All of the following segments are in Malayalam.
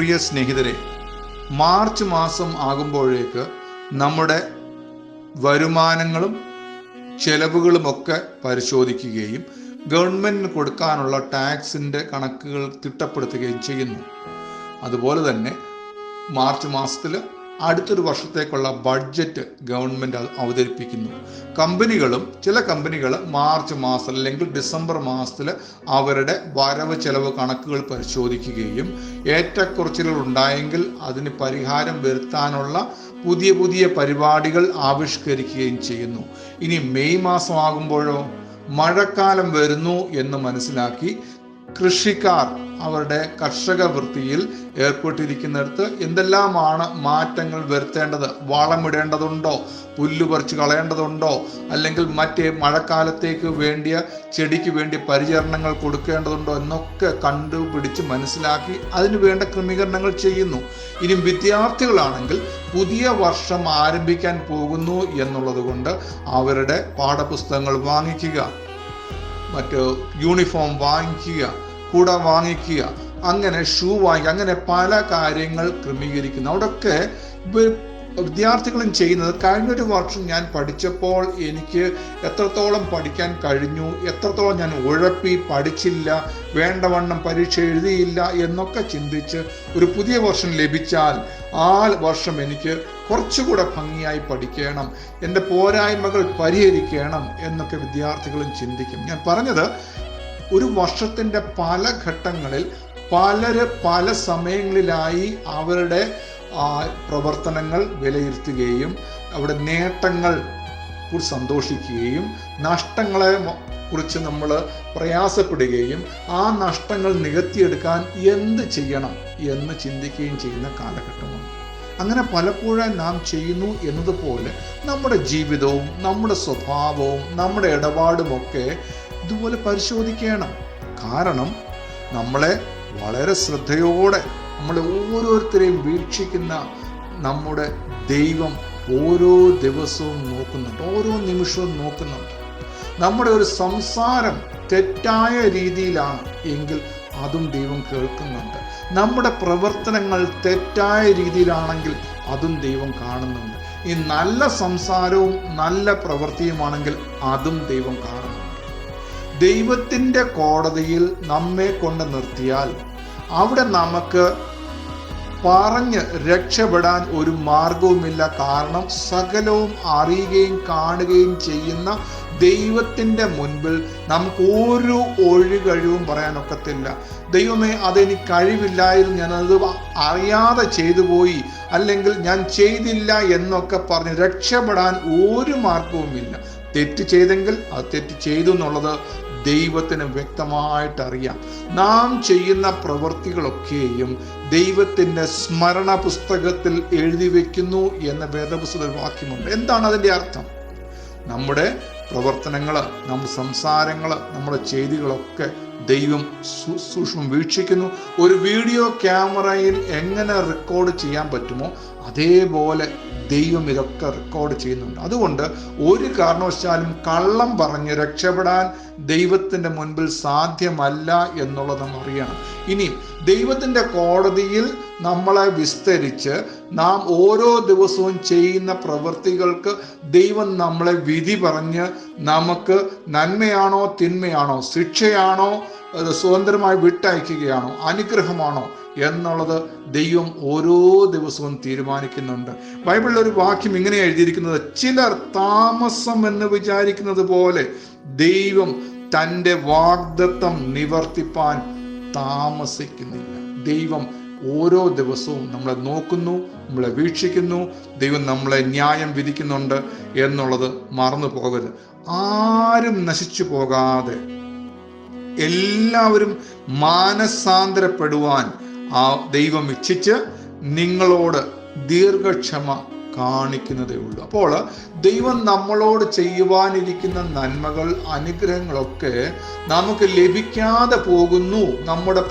പ്രിയ സ്നേഹിതരെ, മാർച്ച് മാസം ആകുമ്പോഴേക്ക് നമ്മുടെ വരുമാനങ്ങളും ചെലവുകളുമൊക്കെ പരിശോധിക്കുകയും ഗവൺമെൻറ്റിന് കൊടുക്കാനുള്ള ടാക്സിൻ്റെ കണക്കുകൾ തിട്ടപ്പെടുത്തുകയും ചെയ്യുന്നു. അതുപോലെ തന്നെ മാർച്ച് മാസത്തിൽ അടുത്തൊരു വർഷത്തേക്കുള്ള ബഡ്ജറ്റ് ഗവൺമെൻറ് അവതരിപ്പിക്കുന്നു. ചില കമ്പനികൾ മാർച്ച് മാസം അല്ലെങ്കിൽ ഡിസംബർ മാസത്തിൽ അവരുടെ വരവ് ചെലവ് കണക്കുകൾ പരിശോധിക്കുകയും ഏറ്റക്കുറച്ചിലുകൾ ഉണ്ടായെങ്കിൽ അതിന് പരിഹാരം വരുത്താനുള്ള പുതിയ പരിപാടികൾ ആവിഷ്കരിക്കുകയും ചെയ്യുന്നു. ഇനി മെയ് മാസമാകുമ്പോഴോ മഴക്കാലം വരുന്നു എന്ന് മനസ്സിലാക്കി കൃഷിക്കാർ അവരുടെ കർഷക വൃത്തിയിൽ ഏർപ്പെട്ടിരിക്കുന്നിടത്ത് എന്തെല്ലാമാണ് മാറ്റങ്ങൾ വരുത്തേണ്ടത്, വളമിടേണ്ടതുണ്ടോ, പുല്ല് പറിച്ച് കളയേണ്ടതുണ്ടോ, അല്ലെങ്കിൽ മറ്റേ മഴക്കാലത്തേക്ക് വേണ്ടിയ ചെടിക്ക് വേണ്ടി പരിചരണങ്ങൾ കൊടുക്കേണ്ടതുണ്ടോ എന്നൊക്കെ കണ്ടുപിടിച്ച് മനസ്സിലാക്കി അതിന് വേണ്ട ക്രമീകരണങ്ങൾ ചെയ്യുന്നു. ഇനി വിദ്യാർത്ഥികളാണെങ്കിൽ പുതിയ വർഷം ആരംഭിക്കാൻ പോകുന്നു എന്നുള്ളത് കൊണ്ട് അവരുടെ പാഠപുസ്തകങ്ങൾ വാങ്ങിക്കുക, മറ്റ് യൂണിഫോം വാങ്ങിക്കുക, കുട വാങ്ങിക്കുക, അങ്ങനെ ഷൂ വാങ്ങിക്കുക, അങ്ങനെ പല കാര്യങ്ങൾ ക്രമീകരിക്കുന്നു. അവിടെയൊക്കെ വിദ്യാർത്ഥികളും ചെയ്യുന്നത് കഴിഞ്ഞൊരു വർഷം ഞാൻ പഠിച്ചപ്പോൾ എനിക്ക് എത്രത്തോളം പഠിക്കാൻ കഴിഞ്ഞു, എത്രത്തോളം ഞാൻ ഉഴപ്പി പഠിച്ചില്ല, വേണ്ടവണ്ണം പരീക്ഷ എഴുതിയില്ല എന്നൊക്കെ ചിന്തിച്ച് ഒരു പുതിയ വർഷം ലഭിച്ചാൽ ആ വർഷം എനിക്ക് കുറച്ചുകൂടെ ഭംഗിയായി പഠിക്കണം, എൻ്റെ പോരായ്മകൾ പരിഹരിക്കണം എന്നൊക്കെ വിദ്യാർത്ഥികളും ചിന്തിക്കും. ഞാൻ പറഞ്ഞത്, ഒരു വർഷത്തിൻ്റെ പല ഘട്ടങ്ങളിൽ പല സമയങ്ങളിലായി അവരുടെ പ്രവർത്തനങ്ങൾ വിലയിരുത്തുകയും അവിടെ നേട്ടങ്ങൾ കുറിച്ച് സന്തോഷിക്കുകയും നഷ്ടങ്ങളെ കുറിച്ച് നമ്മൾ പ്രയാസപ്പെടുകയും ആ നഷ്ടങ്ങൾ നികത്തിയെടുക്കാൻ എന്ത് ചെയ്യണം എന്ന് ചിന്തിക്കുകയും ചെയ്യുന്ന കാലഘട്ടമാണ്. അങ്ങനെ പലപ്പോഴും നാം ചെയ്യുന്നു എന്നതുപോലെ നമ്മുടെ ജീവിതവും നമ്മുടെ സ്വഭാവവും നമ്മുടെ ഇടപാടുമൊക്കെ ഇതുപോലെ പരിശോധിക്കണം. കാരണം നമ്മളെ വളരെ ശ്രദ്ധയോടെ നമ്മളെ ഓരോരുത്തരെയും വീക്ഷിക്കുന്ന നമ്മുടെ ദൈവം ഓരോ ദിവസവും നോക്കുന്നുണ്ട്, ഓരോ നിമിഷവും നോക്കുന്നുണ്ട്. നമ്മുടെ ഒരു സംസാരം തെറ്റായ രീതിയിലാണ് എങ്കിൽ അതും ദൈവം കേൾക്കുന്നുണ്ട്. നമ്മുടെ പ്രവർത്തനങ്ങൾ തെറ്റായ രീതിയിലാണെങ്കിൽ അതും ദൈവം കാണുന്നുണ്ട്. ഈ നല്ല സംസാരവും നല്ല പ്രവൃത്തിയുമാണെങ്കിൽ അതും ദൈവം കാണുന്നുണ്ട്. ദൈവത്തിൻ്റെ കോടതിയിൽ നമ്മെ കൊണ്ട് നിർത്തിയാൽ അവിടെ നമുക്ക് പറഞ്ഞ് രക്ഷപ്പെടാൻ ഒരു മാർഗവുമില്ല. കാരണം സകലവും അറിയുകയും കാണുകയും ചെയ്യുന്ന ദൈവത്തിൻ്റെ മുൻപിൽ നമുക്ക് ഒരു ഒഴികഴിവും പറയാനൊക്കത്തില്ല. ദൈവമേ, അതെനിക്ക് കഴിവില്ലായിരുന്നു, ഞാനത് അറിയാതെ ചെയ്തു പോയി, അല്ലെങ്കിൽ ഞാൻ ചെയ്തില്ല എന്നൊക്കെ പറഞ്ഞ് രക്ഷപ്പെടാൻ ഒരു മാർഗവുമില്ല. തെറ്റ് ചെയ്തെങ്കിൽ അത് തെറ്റ് ചെയ്തു എന്നുള്ളത് ദൈവത്തിന് വ്യക്തമായിട്ട് അറിയാം. നാം ചെയ്യുന്ന പ്രവൃത്തികളൊക്കെയും ദൈവത്തിൻ്റെ സ്മരണ പുസ്തകത്തിൽ എഴുതി വയ്ക്കുന്നു എന്ന വേദപുസ്തകത്തിൽ വാക്യമുണ്ട്. എന്താണ് അതിൻ്റെ അർത്ഥം? നമ്മുടെ പ്രവർത്തനങ്ങൾ, നമ്മുടെ സംസാരങ്ങൾ, നമ്മുടെ ചെയ്തികളൊക്കെ ദൈവം സൂക്ഷ്മം വീക്ഷിക്കുന്നു. ഒരു വീഡിയോ ക്യാമറയിൽ എങ്ങനെ റെക്കോർഡ് ചെയ്യാൻ പറ്റുമോ അതേപോലെ ദൈവം ഇതൊക്കെ റെക്കോർഡ് ചെയ്യുന്നുണ്ട്. അതുകൊണ്ട് ഒരു കാരണവശാലും കള്ളം പറഞ്ഞ് രക്ഷപ്പെടാൻ ദൈവത്തിൻ്റെ മുൻപിൽ സാധ്യമല്ല എന്നുള്ളത് നാം അറിയണം. ഇനി ദൈവത്തിൻ്റെ കോടതിയിൽ നമ്മളെ വിസ്തരിച്ച് നാം ഓരോ ദിവസവും ചെയ്യുന്ന പ്രവൃത്തികൾക്ക് ദൈവം നമ്മളെ വിധി പറഞ്ഞ് നമുക്ക് നന്മയാണോ തിന്മയാണോ, ശിക്ഷയാണോ സ്വതന്ത്രമായി വിട്ടയക്കുകയാണോ അനുഗ്രഹമാണോ എന്നുള്ളത് ദൈവം ഓരോ ദിവസവും തീരുമാനിക്കുന്നുണ്ട്. ബൈബിളിൽ ഒരു വാക്യം ഇങ്ങനെ എഴുതിയിരിക്കുന്നത്, ചിലർ താമസം എന്ന് വിചാരിക്കുന്നത് പോലെ ദൈവം തൻ്റെ വാഗ്ദത്തം നിവർത്തിപ്പാൻ താമസിക്കുന്നില്ല. ദൈവം ഓരോ ദിവസവും നമ്മളെ നോക്കുന്നു, നമ്മളെ വീക്ഷിക്കുന്നു. ദൈവം നമ്മളെ ന്യായം വിധിക്കുന്നുണ്ട് എന്നുള്ളത് മറന്നു പോകരുത്. ആരും നശിച്ചു പോകാതെ എല്ലാവരും മാനസാന്തരപ്പെടുവാൻ ആ ദൈവം ഇച്ഛിച്ച് നിങ്ങളോട് ദീർഘക്ഷമ കാണിക്കുന്നതേ ഉള്ളൂ. അപ്പോൾ ദൈവം നമ്മളോട് ചെയ്യുവാനിരിക്കുന്ന നന്മകൾ, അനുഗ്രഹങ്ങളൊക്കെ നമുക്ക് ലഭിക്കാതെ പോകുന്നു, നമ്മുടെ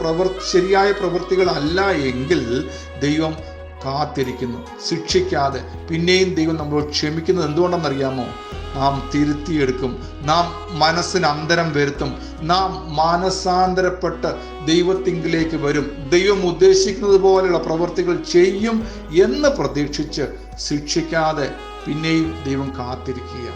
ശരിയായ പ്രവൃത്തികളല്ല എങ്കിൽ ദൈവം കാത്തിരിക്കുന്നു, ശിക്ഷിക്കാതെ. പിന്നെയും ദൈവം നമ്മളോട് ക്ഷമിക്കുന്നത് എന്തുകൊണ്ടെന്നറിയാമോ? നാം തിരുത്തിയെടുക്കും, നാം മനസ്സിന് അന്തരം വരുത്തും, നാം മാനസാന്തരപ്പെട്ട് ദൈവത്തിങ്കിലേക്ക് വരും, ദൈവം ഉദ്ദേശിക്കുന്നത് പോലെയുള്ള പ്രവൃത്തികൾ ചെയ്യും എന്ന് പ്രതീക്ഷിച്ച് ശിക്ഷിക്കാതെ പിന്നെയും ദൈവം കാത്തിരിക്കുക.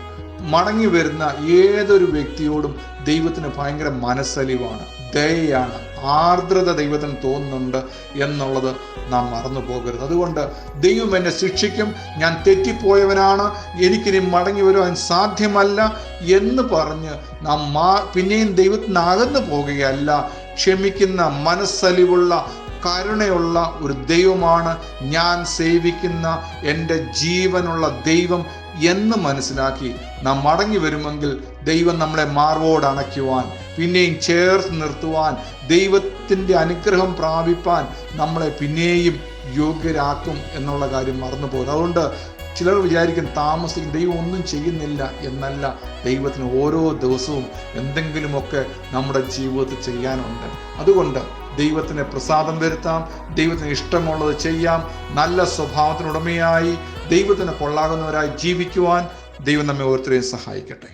മടങ്ങി വരുന്ന ഏതൊരു വ്യക്തിയോടും ദൈവത്തിന് ഭയങ്കര മനസ്സലിവാണ്, ദയയാണ്, ആർദ്രത ദൈവത്തിന് തോന്നുന്നുണ്ട് എന്നുള്ളത് നാം മറന്നു പോകരുത്. അതുകൊണ്ട് ദൈവം എന്നെ ശിക്ഷിക്കും, ഞാൻ തെറ്റിപ്പോയവനാണ്, എനിക്കിനി മടങ്ങി വരുവാൻ സാധ്യമല്ല എന്ന് പറഞ്ഞ് നാം പിന്നെയും ദൈവത്തിന് അകന്നു പോകുകയല്ല. ക്ഷമിക്കുന്ന, മനസ്സലിവുള്ള, കരുണയുള്ള ഒരു ദൈവമാണ് ഞാൻ സേവിക്കുന്ന എൻ്റെ ജീവനുള്ള ദൈവം എന്ന് മനസ്സിലാക്കി നാം മടങ്ങി വരുമെങ്കിൽ ദൈവം നമ്മളെ മാർവോട് അണയ്ക്കുവാൻ, പിന്നെയും ചേർത്ത് നിർത്തുവാൻ, ദൈവത്തിൻ്റെ അനുഗ്രഹം പ്രാപിപ്പാൻ നമ്മളെ പിന്നെയും യോഗ്യരാക്കും എന്നുള്ള കാര്യം മറന്നു പോകുന്നത്. അതുകൊണ്ട് ചിലർ വിചാരിക്കും താമസിക്കും, ദൈവം ഒന്നും ചെയ്യുന്നില്ല എന്നല്ല. ദൈവത്തിന് ഓരോ ദിവസവും എന്തെങ്കിലുമൊക്കെ നമ്മുടെ ജീവിതത്തിൽ ചെയ്യാനുണ്ട്. അതുകൊണ്ട് ദൈവത്തിന് പ്രസാദം വരുത്താം, ദൈവത്തിന് ഇഷ്ടമുള്ളത് ചെയ്യാം, നല്ല സ്വഭാവത്തിനുടമയായി ദൈവത്തിന് കൊള്ളാകുന്നവരായി ജീവിക്കുവാൻ ദൈവം നമ്മെ ഓരോരുത്തരെയും സഹായിക്കട്ടെ.